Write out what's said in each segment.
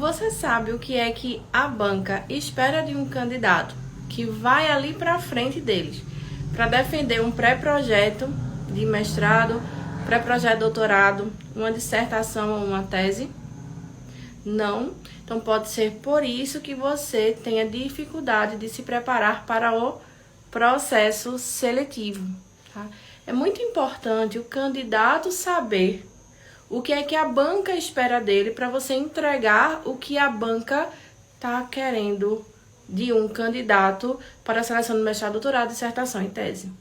Você sabe o que é que a banca espera de um candidato que vai ali para frente deles para defender um pré-projeto de mestrado, pré-projeto de doutorado, uma dissertação ou uma tese? Não. Então pode ser por isso que você tenha dificuldade de se preparar para o processo seletivo. Tá? É muito importante o candidato saber o que é que a banca espera dele para você entregar o que a banca está querendo de um candidato para a seleção do mestrado, doutorado, dissertação e tese.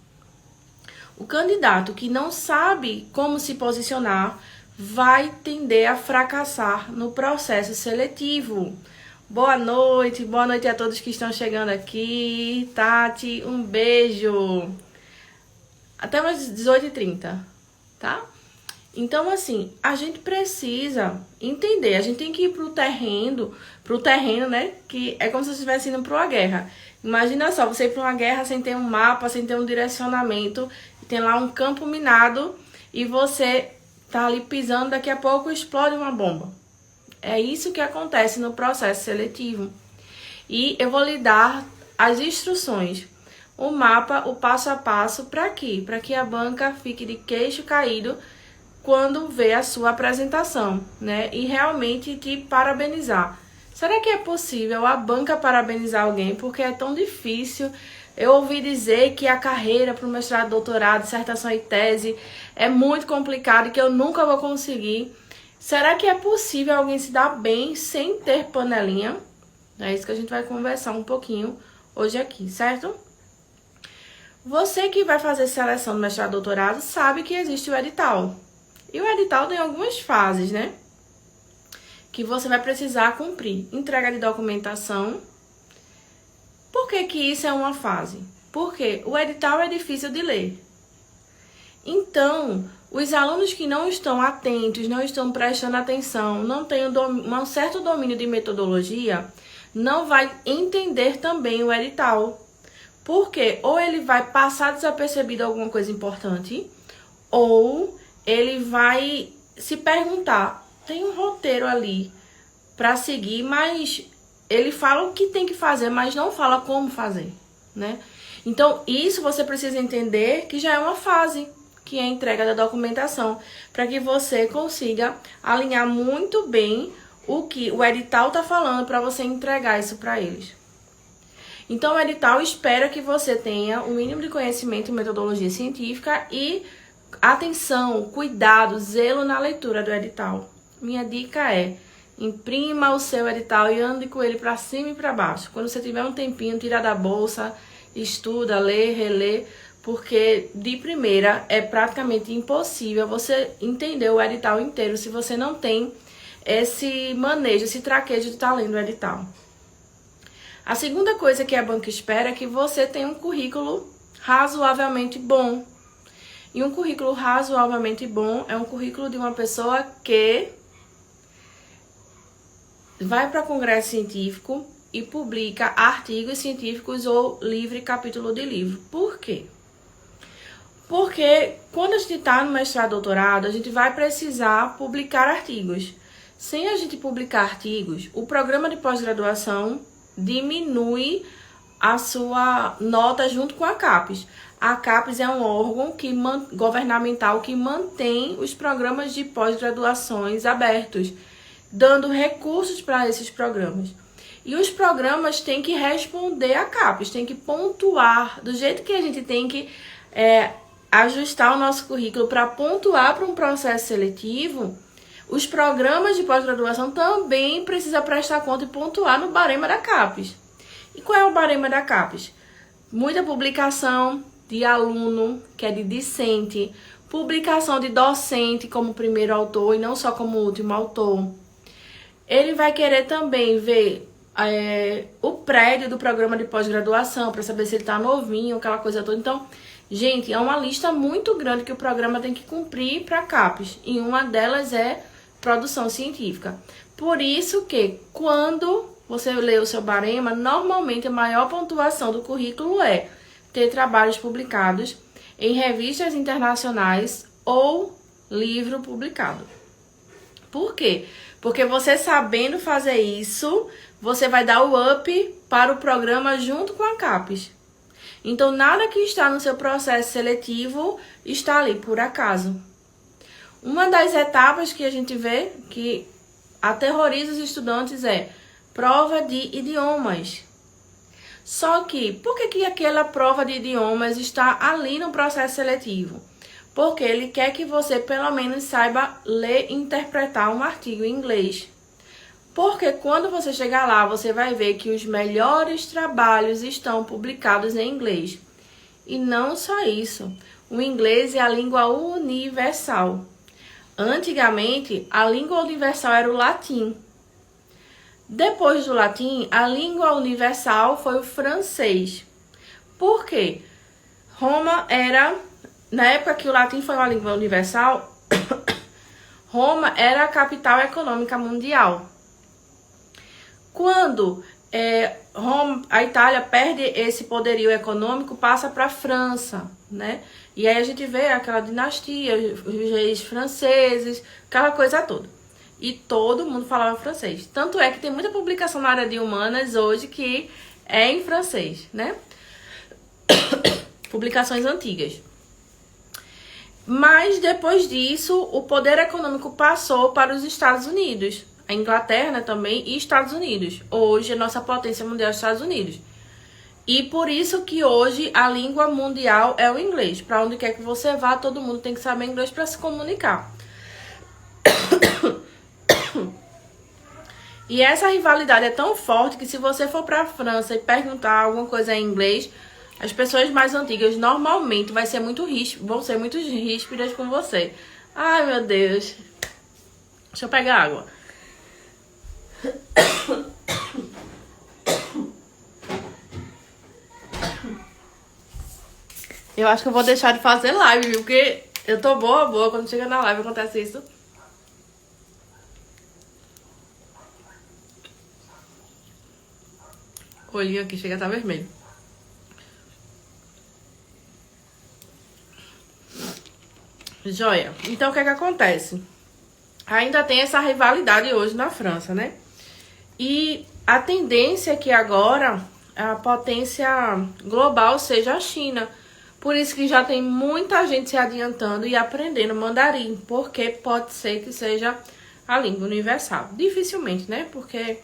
O candidato que não sabe como se posicionar vai tender a fracassar no processo seletivo. Boa noite a todos que estão chegando aqui. Tati, um beijo. Até umas 18h30, tá? Então, assim, a gente precisa entender, a gente tem que ir pro terreno, né? Que é como se você estivesse indo para uma guerra. Imagina só, você ir para uma guerra sem ter um mapa, sem ter um direcionamento, tem lá um campo minado e você tá ali pisando, daqui a pouco explode uma bomba. É isso que acontece no processo seletivo. E eu vou lhe dar as instruções, o mapa, o passo a passo, para quê? Para que a banca fique de queixo caído quando vê a sua apresentação, né? E realmente te parabenizar. Será que é possível a banca parabenizar alguém? Porque é tão difícil. Eu ouvi dizer que a carreira para o mestrado, doutorado, dissertação e tese é muito complicado e que eu nunca vou conseguir. Será que é possível alguém se dar bem sem ter panelinha? É isso que a gente vai conversar um pouquinho hoje aqui, certo? Você que vai fazer seleção do mestrado, doutorado, sabe que existe o edital. E o edital tem algumas fases, né? Que você vai precisar cumprir. Entrega de documentação. Por que que isso é uma fase? Porque o edital é difícil de ler. Então, os alunos que não estão atentos, não estão prestando atenção, não têm um certo domínio de metodologia, não vai entender também o edital. Porque ou ele vai passar desapercebido alguma coisa importante, ou ele vai se perguntar, tem um roteiro ali para seguir, mas ele fala o que tem que fazer, mas não fala como fazer, né? Então, isso você precisa entender que já é uma fase, que é a entrega da documentação, para que você consiga alinhar muito bem o que o edital está falando para você entregar isso para eles. Então, o edital espera que você tenha o mínimo de conhecimento em metodologia científica e atenção, cuidado, zelo na leitura do edital. Minha dica é: imprima o seu edital e ande com ele para cima e para baixo. Quando você tiver um tempinho, tira da bolsa, estuda, lê, relê, porque de primeira é praticamente impossível você entender o edital inteiro se você não tem esse manejo, esse traquejo de estar lendo o edital. A segunda coisa que a banca espera é que você tenha um currículo razoavelmente bom. E um currículo razoavelmente bom é um currículo de uma pessoa que vai para congresso científico e publica artigos científicos ou livre capítulo de livro. Por quê? Porque quando a gente está no mestrado, doutorado, a gente vai precisar publicar artigos. Sem a gente publicar artigos, o programa de pós-graduação diminui a sua nota junto com a CAPES. A CAPES é um órgão governamental que mantém os programas de pós-graduações abertos, dando recursos para esses programas. E os programas têm que responder à CAPES, têm que pontuar, do jeito que a gente tem que ajustar o nosso currículo para pontuar para um processo seletivo. Os programas de pós-graduação também precisam prestar conta e pontuar no barema da CAPES. E qual é o barema da CAPES? Muita publicação de aluno, que é de discente, publicação de docente como primeiro autor e não só como último autor. Ele vai querer também ver o prédio do programa de pós-graduação para saber se ele está novinho, aquela coisa toda. Então, gente, é uma lista muito grande que o programa tem que cumprir para a CAPES. E uma delas é produção científica. Por isso que, quando você lê o seu barema, normalmente a maior pontuação do currículo é ter trabalhos publicados em revistas internacionais ou livro publicado. Por quê? Porque você sabendo fazer isso, você vai dar o up para o programa junto com a CAPES. Então, nada que está no seu processo seletivo está ali por acaso. Uma das etapas que a gente vê que aterroriza os estudantes é prova de idiomas. Só que, por que aquela prova de idiomas está ali no processo seletivo? Porque ele quer que você pelo menos saiba ler e interpretar um artigo em inglês. Porque quando você chegar lá, você vai ver que os melhores trabalhos estão publicados em inglês. E não só isso, o inglês é a língua universal. Antigamente, a língua universal era o latim. Depois do latim, a língua universal foi o francês. Por quê? Roma era, na época que o latim foi uma língua universal, Roma era a capital econômica mundial. Quando a Itália perde esse poderio econômico, passa para a França, né? E aí a gente vê aquela dinastia, os reis franceses, aquela coisa toda. E todo mundo falava francês. Tanto é que tem muita publicação na área de humanas hoje que é em francês, né? Publicações antigas. Mas depois disso, o poder econômico passou para os Estados Unidos. A Inglaterra também e Estados Unidos. Hoje, a nossa potência mundial é os Estados Unidos. E por isso que hoje a língua mundial é o inglês. Para onde quer que você vá, todo mundo tem que saber inglês para se comunicar. E essa rivalidade é tão forte que se você for para a França e perguntar alguma coisa em inglês, as pessoas mais antigas normalmente vão ser muito ríspidas com você. Ai, meu Deus. Deixa eu pegar água. Eu acho que eu vou deixar de fazer live, viu? Porque eu tô boa. Quando chega na live acontece isso. O olhinho aqui chega a estar vermelho. Joia. Então, o que é que acontece? Ainda tem essa rivalidade hoje na França, né? E a tendência é que agora a potência global seja a China. Por isso que já tem muita gente se adiantando e aprendendo mandarim, porque pode ser que seja a língua universal. Dificilmente, né? Porque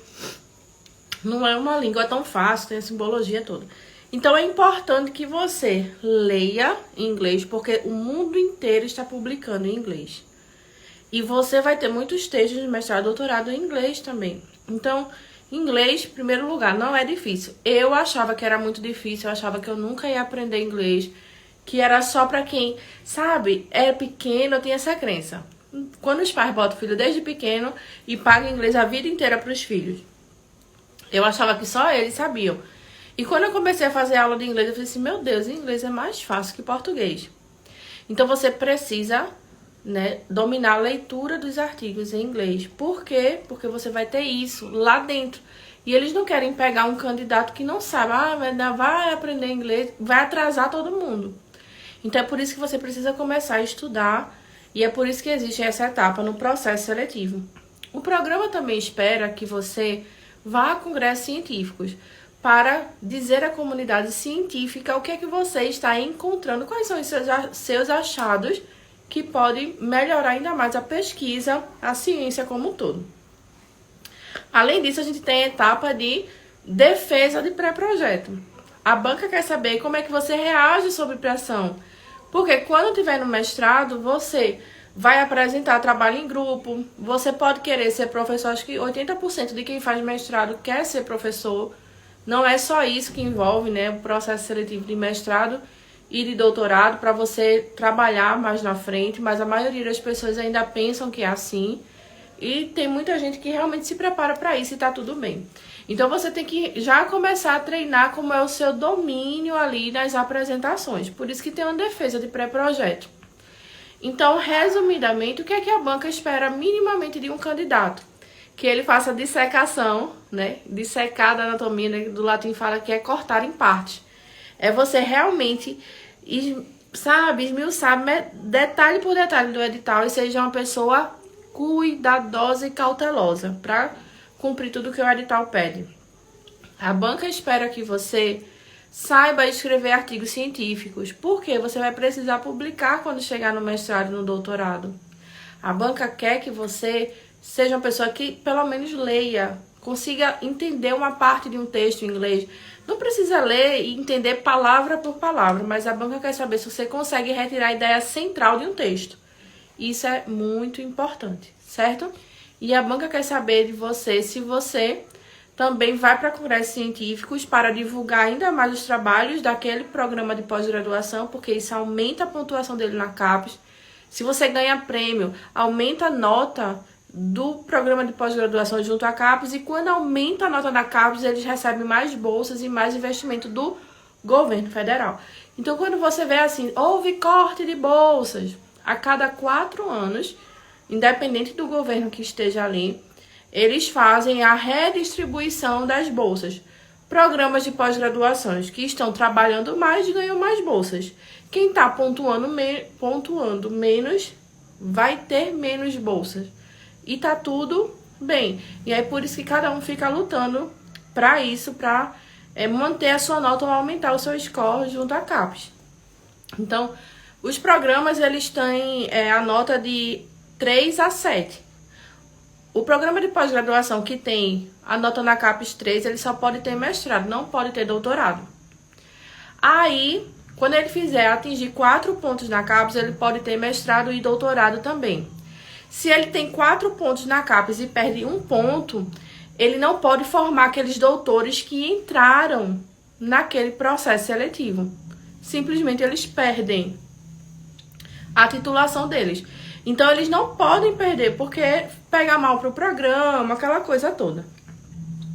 não é uma língua tão fácil, tem a simbologia toda. Então é importante que você leia em inglês, porque o mundo inteiro está publicando em inglês. E você vai ter muitos textos de mestrado e doutorado em inglês também. Então, inglês, em primeiro lugar, não é difícil. Eu achava que era muito difícil, eu achava que eu nunca ia aprender inglês, que era só pra quem, sabe, é pequeno, eu tinha essa crença. Quando os pais botam o filho desde pequeno e pagam inglês a vida inteira pros filhos, eu achava que só eles sabiam. E quando eu comecei a fazer aula de inglês, eu falei assim, meu Deus, inglês é mais fácil que português. Então você precisa, né, dominar a leitura dos artigos em inglês. Por quê? Porque você vai ter isso lá dentro. E eles não querem pegar um candidato que não sabe, vai aprender inglês, vai atrasar todo mundo. Então é por isso que você precisa começar a estudar e é por isso que existe essa etapa no processo seletivo. O programa também espera que você vá a congressos científicos para dizer à comunidade científica o que é que você está encontrando, quais são os seus achados que podem melhorar ainda mais a pesquisa, a ciência como um todo. Além disso, a gente tem a etapa de defesa de pré-projeto. A banca quer saber como é que você reage sob pressão, porque quando tiver no mestrado, você vai apresentar trabalho em grupo, você pode querer ser professor, acho que 80% de quem faz mestrado quer ser professor. Não é só isso que envolve, né, o processo seletivo de mestrado e de doutorado para você trabalhar mais na frente, mas a maioria das pessoas ainda pensam que é assim e tem muita gente que realmente se prepara para isso e tá tudo bem. Então você tem que já começar a treinar como é o seu domínio ali nas apresentações, por isso que tem uma defesa de pré-projeto. Então, resumidamente, o que é que a banca espera minimamente de um candidato? Que ele faça dissecação, né? Dissecar da anatomia, né? Do latim fala que é cortar em partes. É você realmente, sabe, esmiuçar detalhe por detalhe do edital e seja uma pessoa cuidadosa e cautelosa para cumprir tudo que o edital pede. A banca espera que você saiba escrever artigos científicos, porque você vai precisar publicar quando chegar no mestrado e no doutorado. A banca quer que você seja uma pessoa que pelo menos leia, consiga entender uma parte de um texto em inglês. Não precisa ler e entender palavra por palavra, mas a banca quer saber se você consegue retirar a ideia central de um texto. Isso é muito importante, certo? E a banca quer saber de você se você também vai para congressos científicos para divulgar ainda mais os trabalhos daquele programa de pós-graduação, porque isso aumenta a pontuação dele na CAPES. Se você ganha prêmio, aumenta a nota do programa de pós-graduação junto à CAPES, e quando aumenta a nota da CAPES, eles recebem mais bolsas e mais investimento do governo federal. Então, quando você vê assim, houve corte de bolsas a cada 4 anos, independente do governo que esteja ali, eles fazem a redistribuição das bolsas. Programas de pós-graduações que estão trabalhando mais ganham mais bolsas. Quem está pontuando menos vai ter menos bolsas. E tá tudo bem. E aí por isso que cada um fica lutando para isso, para manter a sua nota ou aumentar o seu score junto à CAPES. Então, os programas eles têm a nota de 3 a 7. O programa de pós-graduação que tem a nota na CAPES 3, ele só pode ter mestrado, não pode ter doutorado. Aí, quando ele atingir 4 pontos na CAPES, ele pode ter mestrado e doutorado também. Se ele tem 4 pontos na CAPES e perde 1 ponto, ele não pode formar aqueles doutores que entraram naquele processo seletivo. Simplesmente eles perdem a titulação deles. Então, eles não podem perder, porque pega mal para o programa, aquela coisa toda.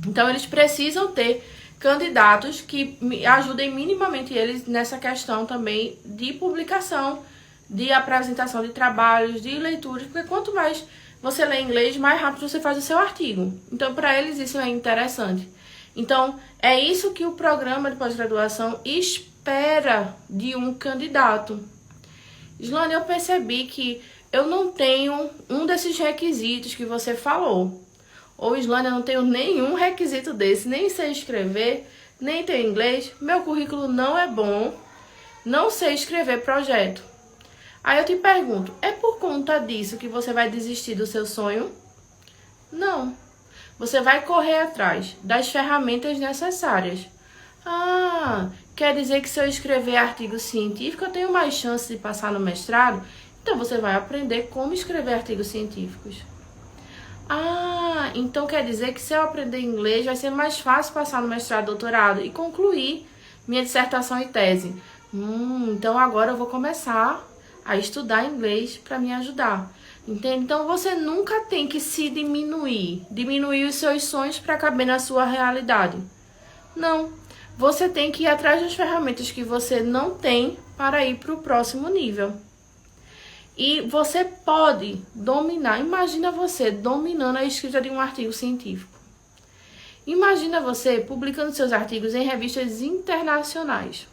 Então, eles precisam ter candidatos que ajudem minimamente eles nessa questão também de publicação, de apresentação de trabalhos, de leituras, porque quanto mais você lê inglês, mais rápido você faz o seu artigo. Então, para eles, isso é interessante. Então, é isso que o programa de pós-graduação espera de um candidato. Islane, eu percebi que eu não tenho um desses requisitos que você falou. Ou, Islane, eu não tenho nenhum requisito desse, nem sei escrever, nem tenho inglês, meu currículo não é bom, não sei escrever projeto. Aí eu te pergunto, é por conta disso que você vai desistir do seu sonho? Não. Você vai correr atrás das ferramentas necessárias. Ah, quer dizer que se eu escrever artigo científico, eu tenho mais chance de passar no mestrado? Então, você vai aprender como escrever artigos científicos. Ah, então quer dizer que se eu aprender inglês, vai ser mais fácil passar no mestrado, doutorado e concluir minha dissertação e tese. Então agora eu vou começar a estudar inglês para me ajudar. Entende? Então, você nunca tem que se diminuir os seus sonhos para caber na sua realidade. Não. Você tem que ir atrás das ferramentas que você não tem para ir para o próximo nível. E você pode dominar, imagina você dominando a escrita de um artigo científico. Imagina você publicando seus artigos em revistas internacionais.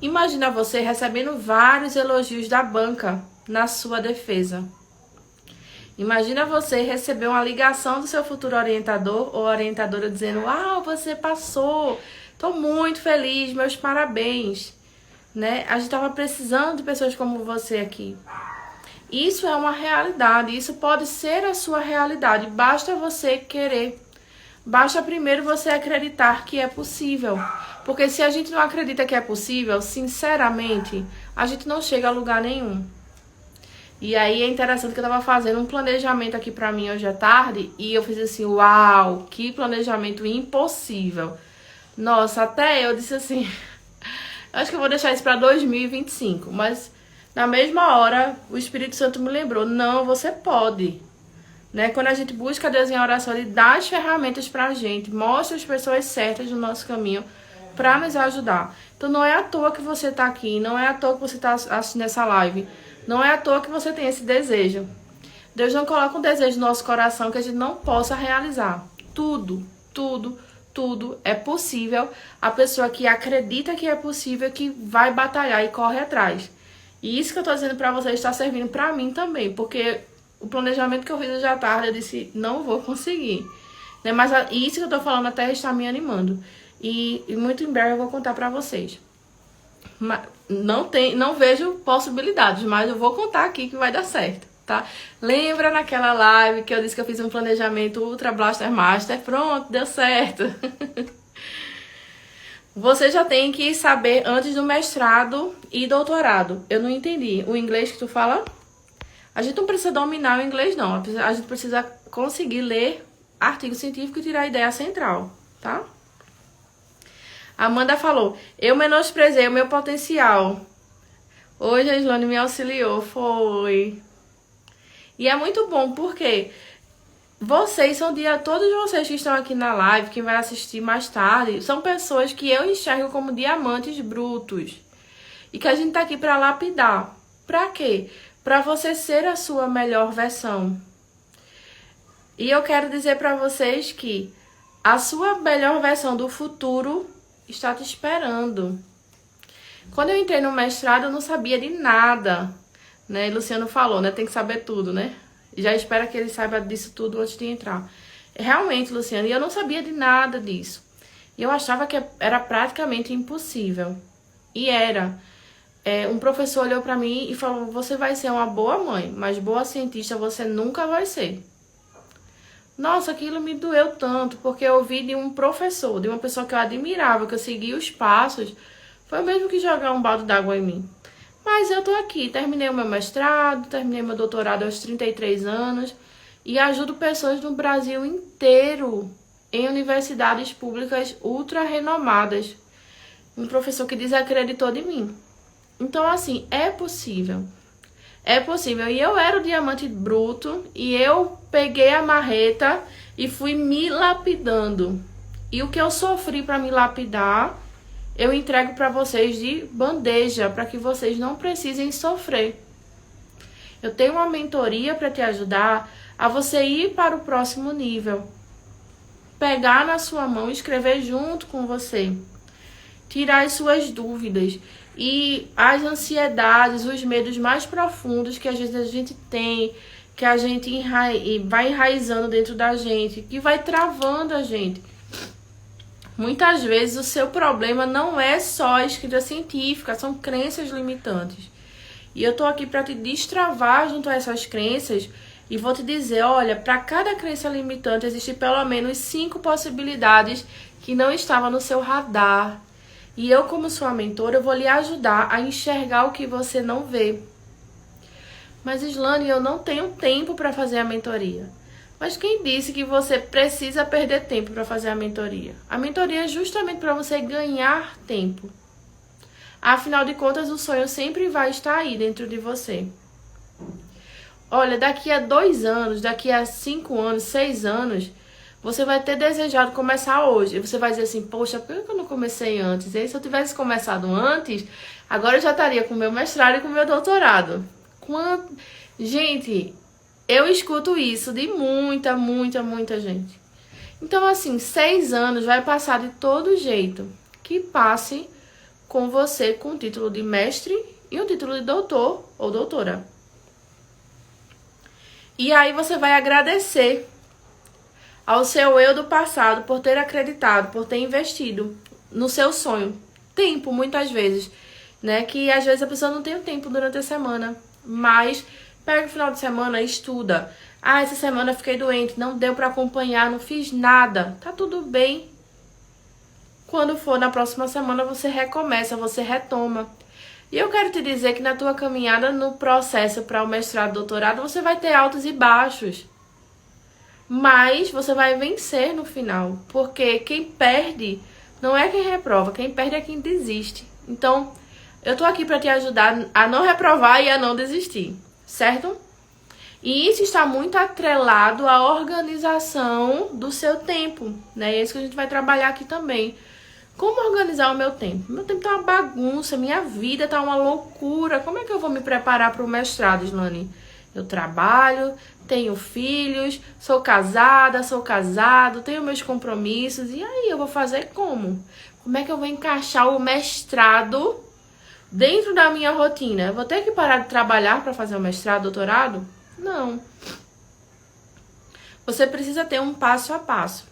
Imagina você recebendo vários elogios da banca na sua defesa. Imagina você receber uma ligação do seu futuro orientador ou orientadora dizendo: "Uau, você passou, estou muito feliz, meus parabéns." Né? A gente estava precisando de pessoas como você aqui. Isso é uma realidade, isso pode ser a sua realidade, basta você querer. Basta primeiro você acreditar que é possível. Porque se a gente não acredita que é possível, sinceramente, a gente não chega a lugar nenhum. E aí é interessante que eu estava fazendo um planejamento aqui pra mim hoje à tarde e eu fiz assim, uau, que planejamento impossível. Nossa, até eu disse assim... Acho que eu vou deixar isso para 2025, mas na mesma hora o Espírito Santo me lembrou, não, você pode. Né? Quando a gente busca Deus em oração, Ele dá as ferramentas pra gente, mostra as pessoas certas no nosso caminho para nos ajudar. Então não é à toa que você tá aqui, não é à toa que você tá assistindo essa live, não é à toa que você tem esse desejo. Deus não coloca um desejo no nosso coração que a gente não possa realizar. Tudo é possível. A pessoa que acredita que é possível, que vai batalhar e corre atrás. E isso que eu tô dizendo pra vocês está servindo pra mim também, porque o planejamento que eu fiz hoje à tarde, eu disse, não vou conseguir. Né? Mas isso que eu tô falando até está me animando. E muito em breve eu vou contar pra vocês. Não vejo possibilidades, mas eu vou contar aqui que vai dar certo, tá? Lembra naquela live que eu disse que eu fiz um planejamento Ultra Blaster Master? Pronto, deu certo. Você já tem que saber antes do mestrado e doutorado. Eu não entendi. O inglês que tu fala? A gente não precisa dominar o inglês, não. A gente precisa conseguir ler artigo científico e tirar a ideia central, tá? Amanda falou, eu menosprezei o meu potencial. Hoje a Islane me auxiliou, foi. E é muito bom, porque vocês são todos vocês que estão aqui na live, que vai assistir mais tarde, são pessoas que eu enxergo como diamantes brutos. E que a gente tá aqui pra lapidar. Pra quê? Pra você ser a sua melhor versão. E eu quero dizer pra vocês que a sua melhor versão do futuro está te esperando. Quando eu entrei no mestrado, eu não sabia de nada, né? Luciano falou, né? Tem que saber tudo, né? Já espera que ele saiba disso tudo antes de entrar. Realmente, Luciano, e eu não sabia de nada disso. E eu achava que era praticamente impossível. E era. Um professor olhou pra mim e falou, você vai ser uma boa mãe, mas boa cientista você nunca vai ser. Nossa, aquilo me doeu tanto, porque eu ouvi de um professor, de uma pessoa que eu admirava, que eu seguia os passos, foi o mesmo que jogar um balde d'água em mim. Mas eu tô aqui, terminei o meu mestrado, terminei meu doutorado aos 33 anos e ajudo pessoas no Brasil inteiro em universidades públicas ultra renomadas. Um professor que desacreditou de mim. Então, assim, é possível. É possível. E eu era o diamante bruto e eu peguei a marreta e fui me lapidando. E o que eu sofri para me lapidar, eu entrego para vocês de bandeja, para que vocês não precisem sofrer. Eu tenho uma mentoria para te ajudar a você ir para o próximo nível. Pegar na sua mão e escrever junto com você. Tirar as suas dúvidas. E as ansiedades, os medos mais profundos que às vezes a gente tem, que a gente vai enraizando dentro da gente, que vai travando a gente. Muitas vezes o seu problema não é só a escrita científica, são crenças limitantes. E eu tô aqui para te destravar junto a essas crenças e vou te dizer, olha, para cada crença limitante existe pelo menos 5 possibilidades que não estavam no seu radar. E eu, como sua mentora, eu vou lhe ajudar a enxergar o que você não vê. Mas, Islane, eu não tenho tempo para fazer a mentoria. Mas quem disse que você precisa perder tempo para fazer a mentoria? A mentoria é justamente para você ganhar tempo. Afinal de contas, o sonho sempre vai estar aí dentro de você. Olha, daqui a 2 anos, daqui a 5 anos, 6 anos... você vai ter desejado começar hoje. E você vai dizer assim, poxa, por que eu não comecei antes? E se eu tivesse começado antes, agora eu já estaria com o meu mestrado e com o meu doutorado. Gente, eu escuto isso de muita gente. Então, assim, 6 anos vai passar de todo jeito. Que passe com você com o título de mestre e o título de doutor ou doutora. E aí você vai agradecer ao seu eu do passado por ter acreditado, por ter investido no seu sonho. Tempo, muitas vezes, né? Que às vezes a pessoa não tem o tempo durante a semana, mas pega o final de semana e estuda. Ah, essa semana eu fiquei doente, não deu pra acompanhar, não fiz nada. Tá tudo bem. Quando for na próxima semana, você recomeça, você retoma. E eu quero te dizer que na tua caminhada, no processo para o mestrado, doutorado, você vai ter altos e baixos. Mas você vai vencer no final, porque quem perde não é quem reprova, quem perde é quem desiste. Então, eu tô aqui para te ajudar a não reprovar e a não desistir, certo? E isso está muito atrelado à organização do seu tempo, né? É isso que a gente vai trabalhar aqui também. Como organizar o meu tempo? Meu tempo tá uma bagunça, minha vida tá uma loucura. Como é que eu vou me preparar para o mestrado, Islane? Eu trabalho, tenho filhos, sou casada, sou casado, tenho meus compromissos. E aí, eu vou fazer como? Como é que eu vou encaixar o mestrado dentro da minha rotina? Eu vou ter que parar de trabalhar para fazer o mestrado, doutorado? Não. Você precisa ter um passo a passo.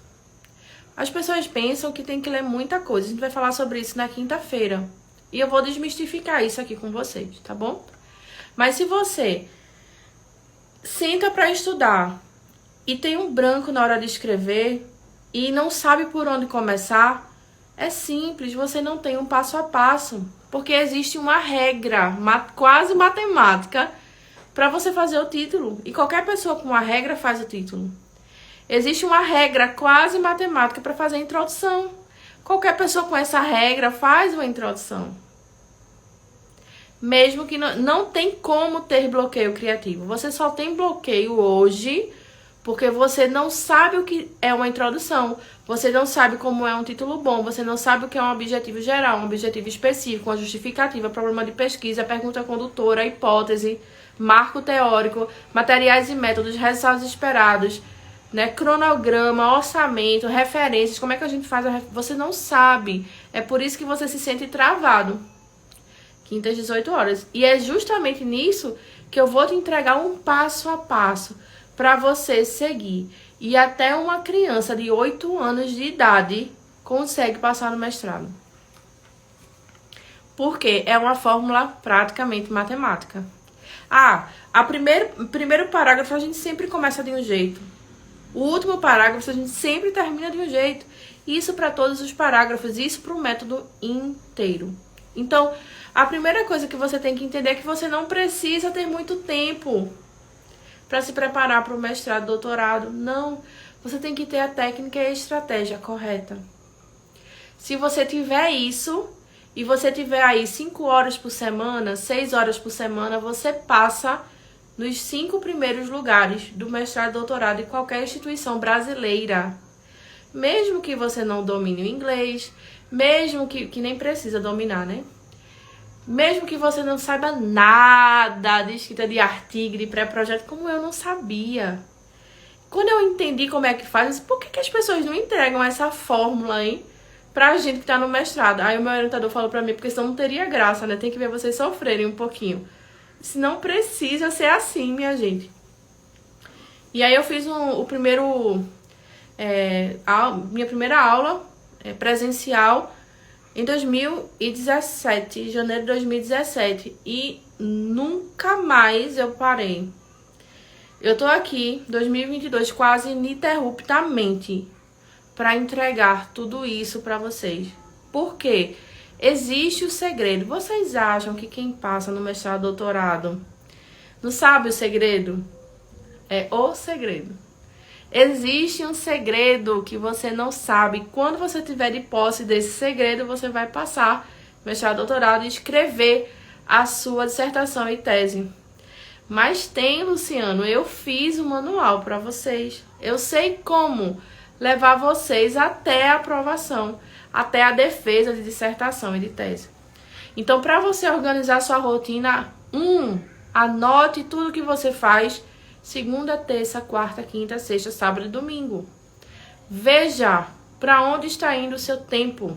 As pessoas pensam que tem que ler muita coisa. A gente vai falar sobre isso na quinta-feira. E eu vou desmistificar isso aqui com vocês, tá bom? Mas se você senta para estudar e tem um branco na hora de escrever e não sabe por onde começar, é simples, você não tem um passo a passo. Porque existe uma regra quase matemática para você fazer o título. E qualquer pessoa com uma regra faz o título. Existe uma regra quase matemática para fazer a introdução. Qualquer pessoa com essa regra faz uma introdução. Mesmo que não tem como ter bloqueio criativo. Você só tem bloqueio hoje porque você não sabe o que é uma introdução. Você não sabe como é um título bom. Você não sabe o que é um objetivo geral, um objetivo específico, uma justificativa, problema de pesquisa, pergunta condutora, hipótese, marco teórico, materiais e métodos, resultados esperados, né, cronograma, orçamento, referências, como é que a gente faz você não sabe. É por isso que você se sente travado. Quintas, 18 horas. E é justamente nisso que eu vou te entregar um passo a passo para você seguir. E até uma criança de 8 anos de idade consegue passar no mestrado. Porque é uma fórmula praticamente matemática. Primeiro parágrafo a gente sempre começa de um jeito. O último parágrafo a gente sempre termina de um jeito. Isso para todos os parágrafos, isso para o método inteiro. Então, a primeira coisa que você tem que entender é que você não precisa ter muito tempo para se preparar para o mestrado, doutorado. Não, você tem que ter a técnica e a estratégia correta. Se você tiver isso, e você tiver aí 5 horas por semana, 6 horas por semana, você passa nos 5 primeiros lugares do mestrado e doutorado em qualquer instituição brasileira. Mesmo que você não domine o inglês, mesmo que nem precisa dominar, né? Mesmo que você não saiba nada de escrita de artigo, de pré-projeto, como eu não sabia. Quando eu entendi como é que faz, eu disse, por que as pessoas não entregam essa fórmula, hein? Pra gente que tá no mestrado. Aí o meu orientador falou pra mim, porque senão não teria graça, né? Tem que ver vocês sofrerem um pouquinho. Se não precisa ser assim, minha gente. E aí eu fiz minha primeira aula presencial em 2017, janeiro de 2017. E nunca mais eu parei. Eu tô aqui, 2022, quase ininterruptamente, para entregar tudo isso para vocês. Por quê? Existe o segredo. Vocês acham que quem passa no mestrado, doutorado, não sabe o segredo? É o segredo. Existe um segredo que você não sabe. Quando você tiver de posse desse segredo, você vai passar mestrado, doutorado e escrever a sua dissertação e tese. Mas tem, Luciano, eu fiz o manual para vocês. Eu sei como levar vocês até a aprovação, até a defesa de dissertação e de tese. Então, para você organizar sua rotina, anote tudo que você faz segunda, terça, quarta, quinta, sexta, sábado e domingo. Veja para onde está indo o seu tempo.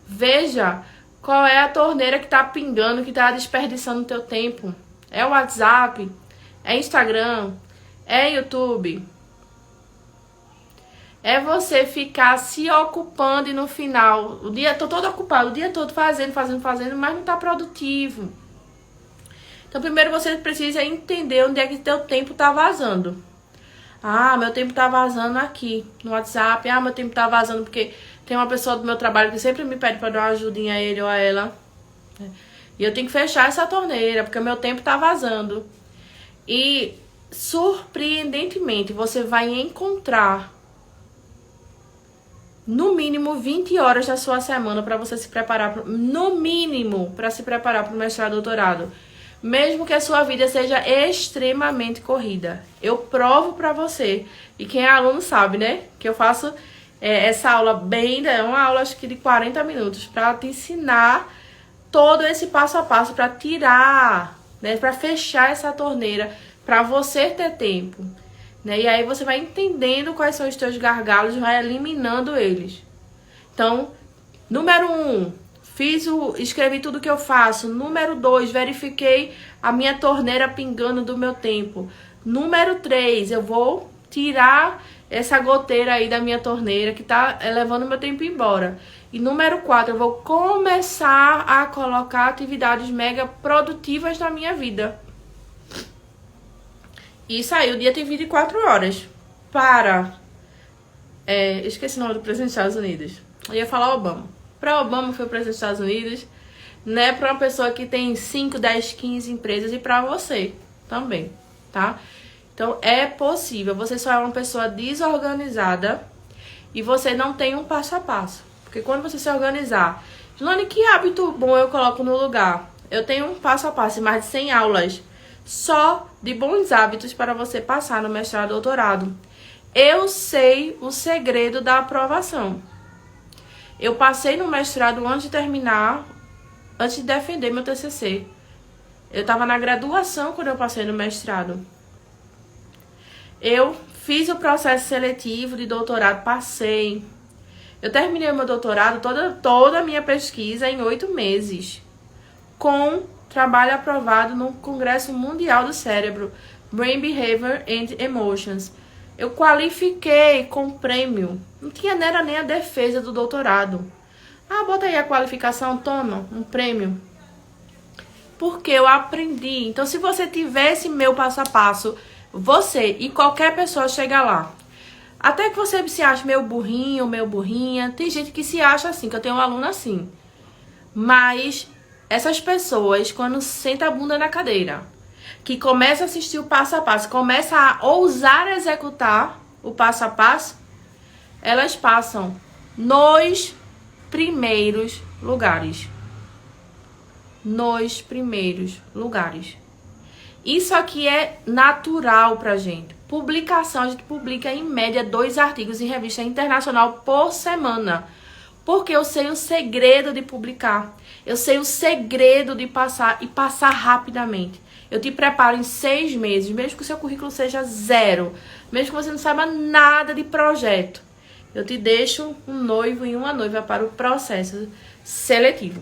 Veja qual é a torneira que está pingando, que está desperdiçando o teu tempo. É o WhatsApp? É Instagram? É YouTube? É você ficar se ocupando e no final, o dia tô todo ocupado, o dia todo fazendo, mas não tá produtivo. Então, primeiro você precisa entender onde é que teu tempo tá vazando. Meu tempo tá vazando aqui no WhatsApp. Meu tempo tá vazando porque tem uma pessoa do meu trabalho que sempre me pede pra dar uma ajudinha a ele ou a ela. E eu tenho que fechar essa torneira porque o meu tempo tá vazando. E, surpreendentemente, você vai encontrar no mínimo 20 horas da sua semana para você se preparar, no mínimo, para se preparar para o mestrado e doutorado. Mesmo que a sua vida seja extremamente corrida. Eu provo para você. E quem é aluno sabe, né? Que eu faço essa aula é uma aula acho que de 40 minutos para te ensinar todo esse passo a passo para tirar, né? Para fechar essa torneira, para você ter tempo. Né? E aí você vai entendendo quais são os teus gargalos, vai eliminando eles. Então, número 1, escrevi tudo que eu faço. Número 2, verifiquei a minha torneira pingando do meu tempo. Número 3, eu vou tirar essa goteira aí da minha torneira que tá levando meu tempo embora. E número 4, eu vou começar a colocar atividades mega produtivas na minha vida. Isso aí, o dia tem 24 horas. Esqueci o nome do presidente dos Estados Unidos. Eu ia falar Obama. Para Obama foi o presidente dos Estados Unidos, né? Para uma pessoa que tem 5, 10, 15 empresas e para você também, tá? Então, é possível. Você só é uma pessoa desorganizada e você não tem um passo a passo. Porque quando você se organizar... Jolane, que hábito bom eu coloco no lugar? Eu tenho um passo a passo, mais de 100 aulas só de bons hábitos para você passar no mestrado e doutorado. Eu sei o segredo da aprovação. Eu passei no mestrado antes de terminar, antes de defender meu TCC. Eu estava na graduação quando eu passei no mestrado. Eu fiz o processo seletivo de doutorado, passei. Eu terminei o meu doutorado, toda a minha pesquisa em 8 meses. Com trabalho aprovado no Congresso Mundial do Cérebro, Brain Behavior and Emotions. Eu qualifiquei com prêmio. Não era nem a defesa do doutorado. Ah, bota aí a qualificação, toma, um prêmio. Porque eu aprendi. Então, se você tiver esse meu passo a passo, você e qualquer pessoa chega lá. Até que você se ache meio burrinho, meio burrinha. Tem gente que se acha assim, que eu tenho um aluno assim. Mas essas pessoas, quando senta a bunda na cadeira, que começa a assistir o passo a passo, começa a ousar executar o passo a passo, elas passam nos primeiros lugares. Nos primeiros lugares. Isso aqui é natural pra gente. Publicação, a gente publica em média 2 artigos em revista internacional por semana. Porque eu sei o segredo de publicar. Eu sei o segredo de passar e passar rapidamente. Eu te preparo em 6 meses, mesmo que o seu currículo seja 0. Mesmo que você não saiba nada de projeto. Eu te deixo um noivo e uma noiva para o processo seletivo.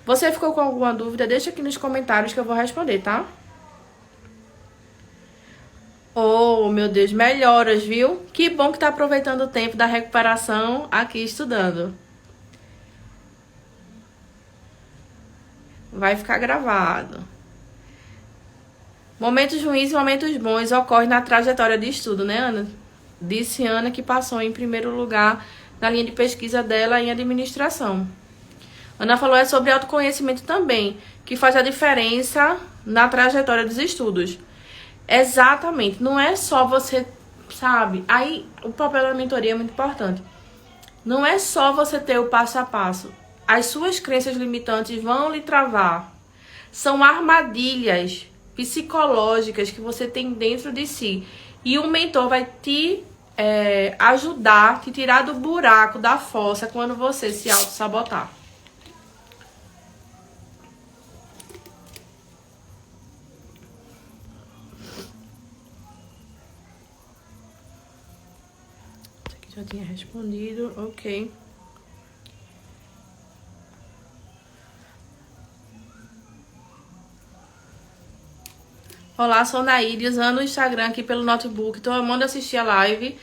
Você ficou com alguma dúvida? Deixa aqui nos comentários que eu vou responder, tá? Oh, meu Deus, melhoras, viu? Que bom que tá aproveitando o tempo da recuperação aqui estudando. Vai ficar gravado. Momentos ruins e momentos bons ocorrem na trajetória de estudo, né, Ana? Disse Ana, que passou em primeiro lugar na linha de pesquisa dela em administração. Ana falou sobre autoconhecimento também, que faz a diferença na trajetória dos estudos. Exatamente, não é só você, sabe? Aí o papel da mentoria é muito importante. Não é só você ter o passo a passo. As suas crenças limitantes vão lhe travar. São armadilhas psicológicas que você tem dentro de si. E o mentor vai te ajudar, te tirar do buraco, da fossa, quando você se auto-sabotar. Já tinha respondido, ok. Olá, sou Naide, usando o Instagram aqui pelo notebook. Tô amando assistir a live.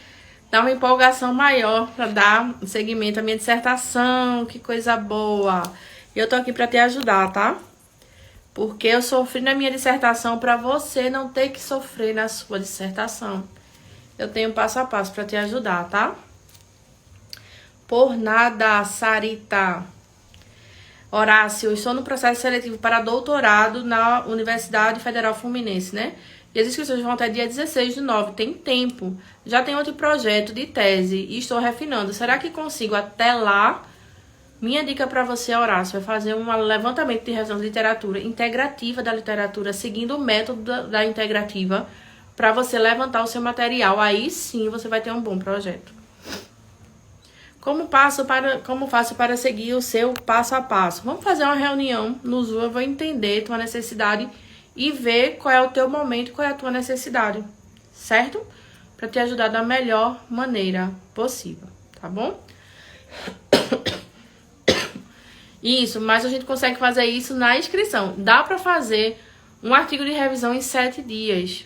Dá uma empolgação maior pra dar seguimento à minha dissertação. Que coisa boa. E eu tô aqui pra te ajudar, tá? Porque eu sofri na minha dissertação pra você não ter que sofrer na sua dissertação. Eu tenho passo a passo pra te ajudar, tá? Por nada, Sarita. Horácio, estou no processo seletivo para doutorado na Universidade Federal Fluminense, né? E as inscrições vão até dia 16/9, tem tempo. Já tem outro projeto de tese e estou refinando. Será que consigo até lá? Minha dica para você, Horácio, é fazer um levantamento de revisão de literatura integrativa da literatura, seguindo o método da integrativa, para você levantar o seu material. Aí sim você vai ter um bom projeto. Como faço para seguir o seu passo a passo? Vamos fazer uma reunião no Zoom, eu vou entender tua necessidade e ver qual é o teu momento, qual é a tua necessidade, certo? Para te ajudar da melhor maneira possível, tá bom? Isso, mas a gente consegue fazer isso na inscrição. Dá para fazer um artigo de revisão em 7 dias.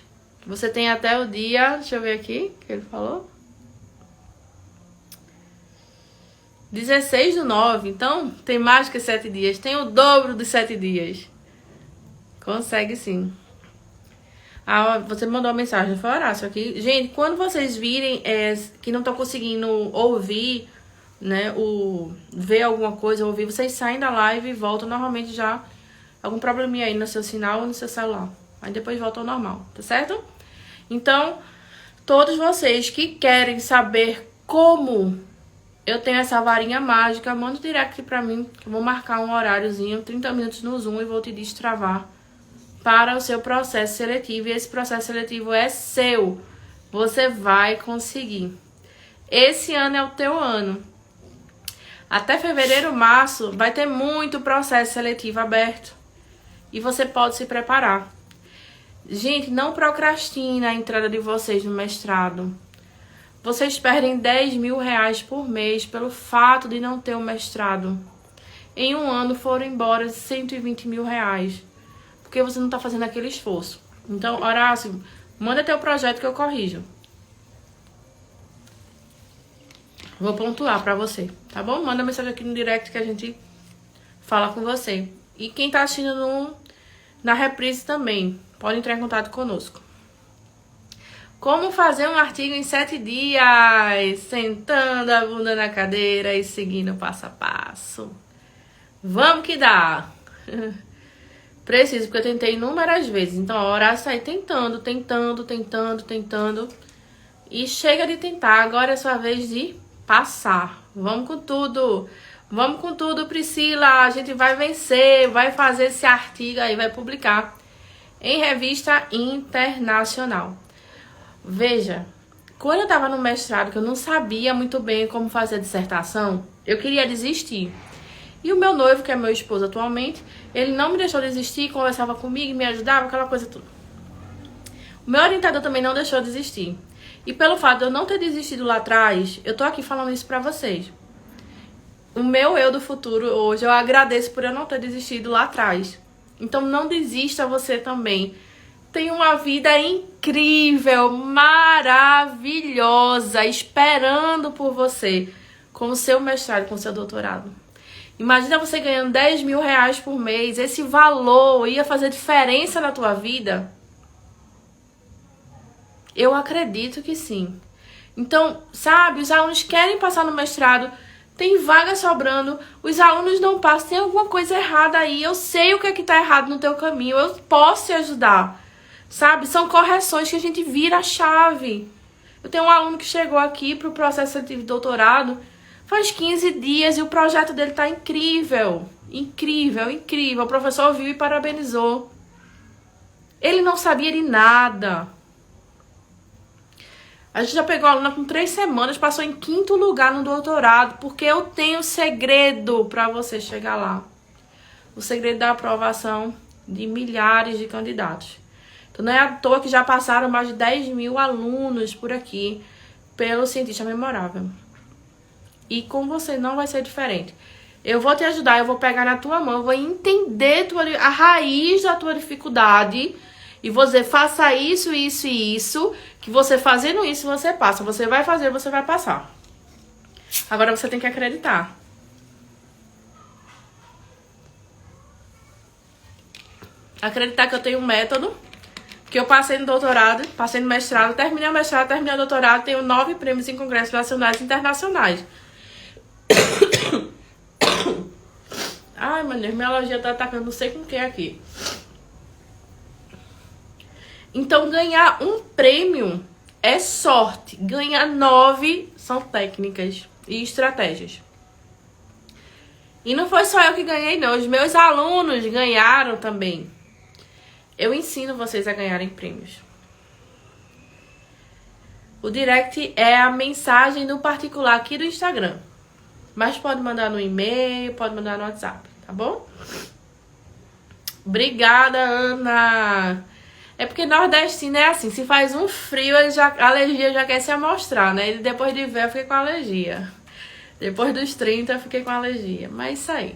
Você tem até o dia... Deixa eu ver aqui, o que ele falou. 16/9. Então, tem mais que 7 dias. Tem o dobro dos 7 dias. Consegue sim. Ah, você mandou uma mensagem, foi Horácio aqui. Gente, quando vocês virem que não estão conseguindo ouvir, né, ver alguma coisa, ouvir, vocês saem da live e voltam normalmente já. Algum probleminha aí no seu sinal ou no seu celular. Aí depois volta ao normal, tá certo? Então, todos vocês que querem saber como eu tenho essa varinha mágica, manda um direct pra mim. Eu vou marcar um horáriozinho, 30 minutos no Zoom, e vou te destravar para o seu processo seletivo. E esse processo seletivo é seu. Você vai conseguir. Esse ano é o teu ano. Até fevereiro, março, vai ter muito processo seletivo aberto. E você pode se preparar. Gente, não procrastina a entrada de vocês no mestrado. Vocês perdem 10 mil reais por mês pelo fato de não ter um mestrado. Em um ano foram embora 120 mil reais. Porque você não está fazendo aquele esforço. Então, Horácio, manda teu projeto que eu corrijo. Vou pontuar pra você, tá bom? Manda mensagem aqui no direct que a gente fala com você. E quem tá assistindo na reprise também, pode entrar em contato conosco. Como fazer um artigo em 7 dias, sentando a bunda na cadeira e seguindo passo a passo. Vamos que dá! Preciso, porque eu tentei inúmeras vezes. Então, a Horácio tá aí tentando. E chega de tentar, agora é sua vez de passar. Vamos com tudo. Vamos com tudo, Priscila. A gente vai vencer, vai fazer esse artigo aí, vai publicar em revista internacional. Veja, quando eu tava no mestrado, que eu não sabia muito bem como fazer a dissertação, eu queria desistir. E o meu noivo, que é meu esposo atualmente, ele não me deixou desistir, conversava comigo, me ajudava, aquela coisa toda. O meu orientador também não deixou desistir. E pelo fato de eu não ter desistido lá atrás, eu tô aqui falando isso pra vocês. O meu eu do futuro hoje, eu agradeço por eu não ter desistido lá atrás. Então não desista você também. Tem uma vida incrível, maravilhosa, esperando por você, com o seu mestrado, com o seu doutorado. Imagina você ganhando 10 mil reais por mês, esse valor ia fazer diferença na tua vida? Eu acredito que sim. Então, sabe, os alunos querem passar no mestrado, tem vaga sobrando, os alunos não passam, tem alguma coisa errada aí, eu sei o que é que tá errado no teu caminho, eu posso te ajudar, sabe? São correções que a gente vira a chave. Eu tenho um aluno que chegou aqui pro processo seletivo de doutorado faz 15 dias e o projeto dele tá incrível, incrível, incrível. O professor viu e parabenizou. Ele não sabia de nada. A gente já pegou a aluna com 3 semanas, passou em 5º lugar no doutorado, porque eu tenho segredo para você chegar lá. O segredo da aprovação de milhares de candidatos. Então não é à toa que já passaram mais de 10 mil alunos por aqui, pelo Cientista Memorável. E com você não vai ser diferente. Eu vou te ajudar, eu vou pegar na tua mão, eu vou entender a raiz da tua dificuldade. E você faça isso, isso e isso, que você fazendo isso, você passa. Você vai fazer, você vai passar. Agora você tem que acreditar. Acreditar que eu tenho um método, que eu passei no doutorado, passei no mestrado, terminei o mestrado, terminei o doutorado, tenho 9 prêmios em congressos nacionais e internacionais. Ai, meu Deus, minha alergia tá atacando não sei com o que aqui. Então, ganhar um prêmio é sorte. Ganhar 9 são técnicas e estratégias. E não foi só eu que ganhei, não. Os meus alunos ganharam também. Eu ensino vocês a ganharem prêmios. O direct é a mensagem no particular aqui do Instagram. Mas pode mandar no e-mail, pode mandar no WhatsApp, tá bom? Obrigada, Ana! É porque nordestino é assim, se faz um frio, a alergia já quer se amostrar, né? E depois de ver, eu fiquei com alergia. Depois dos 30, eu fiquei com alergia. Mas isso aí.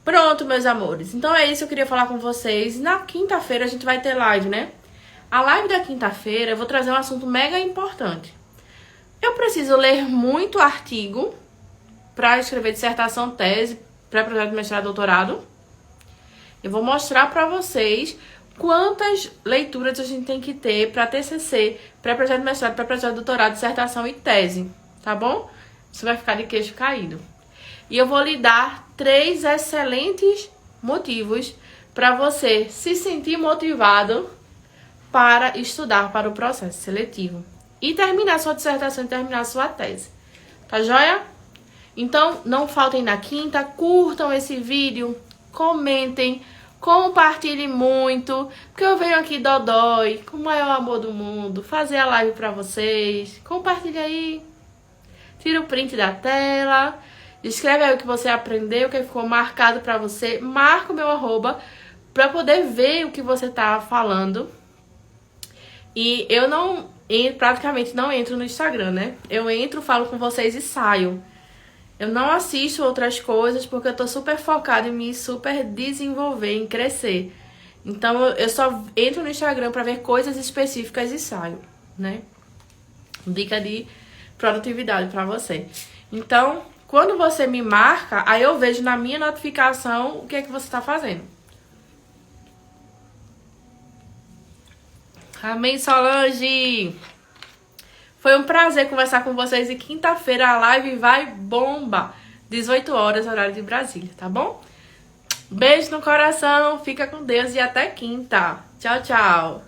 Pronto, meus amores. Então é isso que eu queria falar com vocês. Na quinta-feira a gente vai ter live, né? A live da quinta-feira eu vou trazer um assunto mega importante. Eu preciso ler muito artigo para escrever dissertação, tese, pré-projeto de mestrado, doutorado. Eu vou mostrar para vocês quantas leituras a gente tem que ter para TCC, pré-projeto de mestrado, pré-projeto de doutorado, dissertação e tese, tá bom? Você vai ficar de queixo caído. E eu vou lhe dar 3 excelentes motivos para você se sentir motivado para estudar para o processo seletivo e terminar sua dissertação e terminar sua tese. Tá joia? Então, não faltem na quinta, curtam esse vídeo, comentem, compartilhem muito, porque eu venho aqui dodói, com o maior amor do mundo, fazer a live para vocês. Compartilha aí, tira o print da tela, escreve aí o que você aprendeu, o que ficou marcado para você, marca o meu @, para poder ver o que você tá falando. E eu praticamente não entro no Instagram, né? Eu entro, falo com vocês e saio. Eu não assisto outras coisas porque eu tô super focada em me super desenvolver, em crescer. Então eu só entro no Instagram pra ver coisas específicas e saio, né? Dica de produtividade pra você. Então, quando você me marca, aí eu vejo na minha notificação o que é que você tá fazendo. Amém, Solange! Foi um prazer conversar com vocês e quinta-feira a live vai bomba. 18 horas, horário de Brasília, tá bom? Beijo no coração, fica com Deus e até quinta. Tchau, tchau.